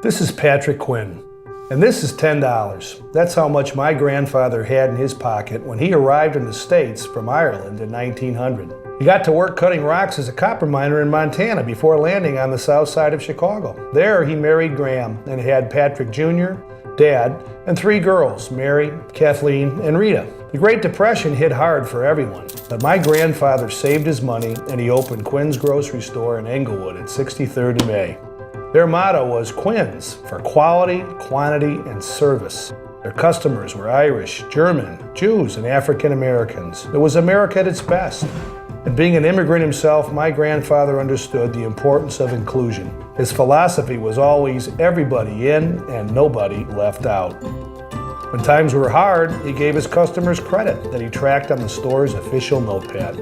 This is Patrick Quinn, and this is $10. That's how much my grandfather had in his pocket when he arrived in the States from Ireland in 1900. He got to work cutting rocks as a copper miner in Montana before landing on the south side of Chicago. There he married Graham and had Patrick Jr., Dad, and 3 girls, Mary, Kathleen, and Rita. The Great Depression hit hard for everyone, but my grandfather saved his money and he opened Quinn's grocery store in Englewood at 63rd and May. Their motto was Quinn's for quality, quantity, and service. Their customers were Irish, German, Jews, and African Americans. It was America at its best. And being an immigrant himself, my grandfather understood the importance of inclusion. His philosophy was always everybody in and nobody left out. When times were hard, he gave his customers credit that he tracked on the store's official notepad.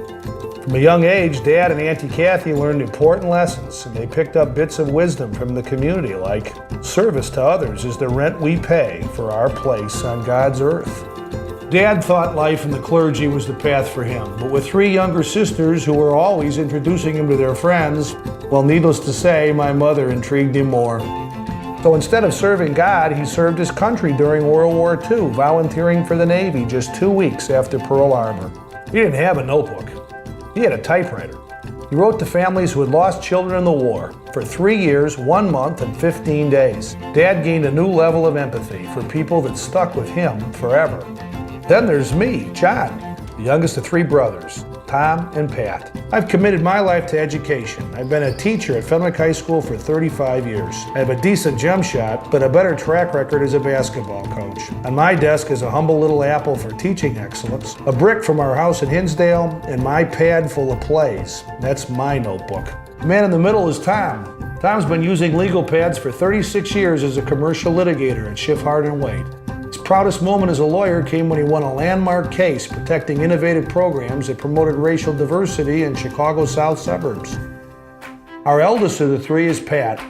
From a young age, Dad and Auntie Kathy learned important lessons, and they picked up bits of wisdom from the community like, service to others is the rent we pay for our place on God's earth. Dad thought life in the clergy was the path for him, but with 3 younger sisters who were always introducing him to their friends, well, needless to say, my mother intrigued him more. So instead of serving God, he served his country during World War II, volunteering for the Navy just 2 weeks after Pearl Harbor. He didn't have a notebook. He had a typewriter. He wrote to families who had lost children in the war for 3 years, 1 month, and 15 days. Dad gained a new level of empathy for people that stuck with him forever. Then there's me, John, the youngest of 3 brothers, Tom and Pat. I've committed my life to education. I've been a teacher at Fenwick High School for 35 years. I have a decent jump shot, but a better track record as a basketball coach. On my desk is a humble little apple for teaching excellence, a brick from our house in Hinsdale, and my pad full of plays. That's my notebook. The man in the middle is Tom. Tom's been using legal pads for 36 years as a commercial litigator at Schiff, Hart & Wade. His proudest moment as a lawyer came when he won a landmark case protecting innovative programs that promoted racial diversity in Chicago's south suburbs. Our eldest of the 3 is Pat.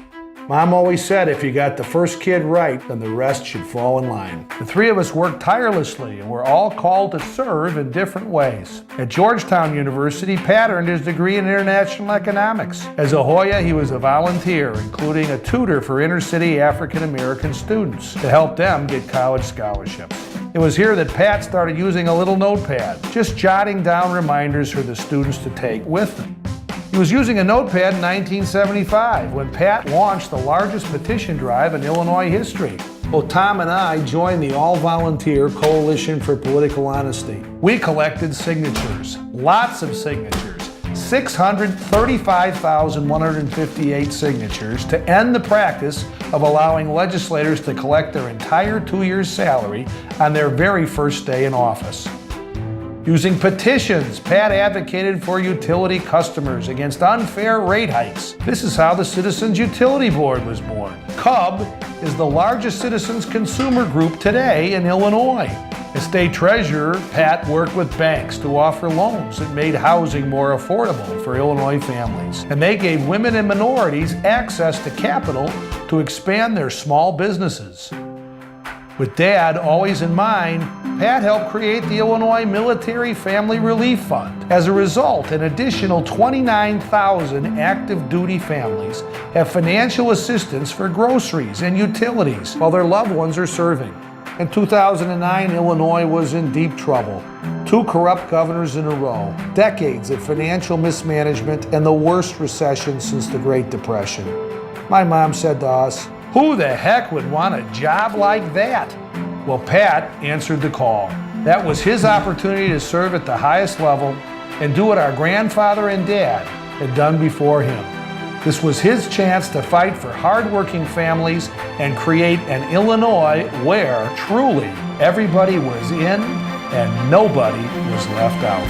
Mom always said if you got the first kid right, then the rest should fall in line. The 3 of us worked tirelessly and we're all called to serve in different ways. At Georgetown University, Pat earned his degree in international economics. As a Hoya, he was a volunteer, including a tutor for inner-city African American students to help them get college scholarships. It was here that Pat started using a little notepad, just jotting down reminders for the students to take with them. He was using a notepad in 1975 when Pat launched the largest petition drive in Illinois history. Both Tom and I joined the all-volunteer Coalition for Political Honesty. We collected signatures, lots of signatures, 635,158 signatures to end the practice of allowing legislators to collect their entire 2 years' salary on their very first day in office. Using petitions, Pat advocated for utility customers against unfair rate hikes. This is how the Citizens Utility Board was born. CUB is the largest citizens consumer group today in Illinois. As state treasurer, Pat worked with banks to offer loans that made housing more affordable for Illinois families. And they gave women and minorities access to capital to expand their small businesses. With Dad always in mind, Pat helped create the Illinois Military Family Relief Fund. As a result, an additional 29,000 active duty families have financial assistance for groceries and utilities while their loved ones are serving. In 2009, Illinois was in deep trouble. 2 corrupt governors in a row, decades of financial mismanagement, and the worst recession since the Great Depression. My mom said to us, "Who the heck would want a job like that?" Well, Pat answered the call. That was his opportunity to serve at the highest level and do what our grandfather and Dad had done before him. This was his chance to fight for hardworking families and create an Illinois where truly everybody was in and nobody was left out.